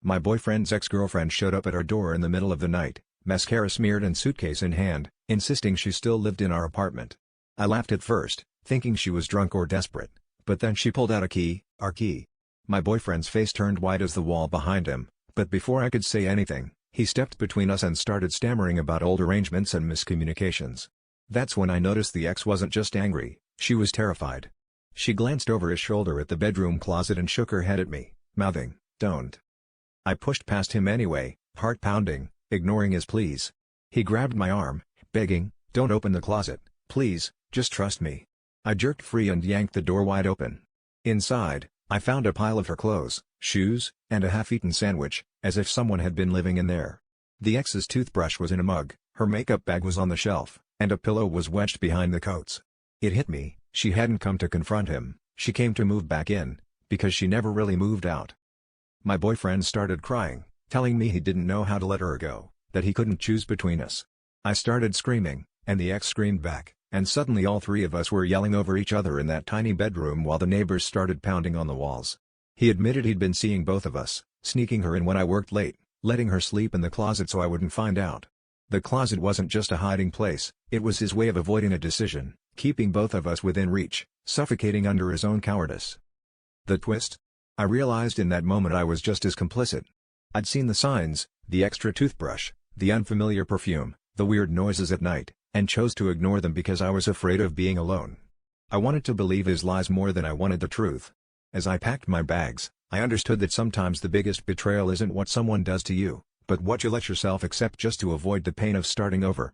My boyfriend's ex-girlfriend showed up at our door in the middle of the night, mascara smeared and suitcase in hand, insisting she still lived in our apartment. I laughed at first, thinking she was drunk or desperate, but then she pulled out a key, our key. My boyfriend's face turned white as the wall behind him, but before I could say anything, he stepped between us and started stammering about old arrangements and miscommunications. That's when I noticed the ex wasn't just angry, she was terrified. She glanced over his shoulder at the bedroom closet and shook her head at me, mouthing, "Don't." I pushed past him anyway, heart pounding, ignoring his pleas. He grabbed my arm, begging, "Don't open the closet, please, just trust me." I jerked free and yanked the door wide open. Inside, I found a pile of her clothes, shoes, and a half-eaten sandwich, as if someone had been living in there. The ex's toothbrush was in a mug, her makeup bag was on the shelf, and a pillow was wedged behind the coats. It hit me, she hadn't come to confront him, she came to move back in, because she never really moved out. My boyfriend started crying, telling me he didn't know how to let her go, that he couldn't choose between us. I started screaming, and the ex screamed back, and suddenly all three of us were yelling over each other in that tiny bedroom while the neighbors started pounding on the walls. He admitted he'd been seeing both of us, sneaking her in when I worked late, letting her sleep in the closet so I wouldn't find out. The closet wasn't just a hiding place, it was his way of avoiding a decision, keeping both of us within reach, suffocating under his own cowardice. The twist? I realized in that moment I was just as complicit. I'd seen the signs, the extra toothbrush, the unfamiliar perfume, the weird noises at night, and chose to ignore them because I was afraid of being alone. I wanted to believe his lies more than I wanted the truth. As I packed my bags, I understood that sometimes the biggest betrayal isn't what someone does to you, but what you let yourself accept just to avoid the pain of starting over.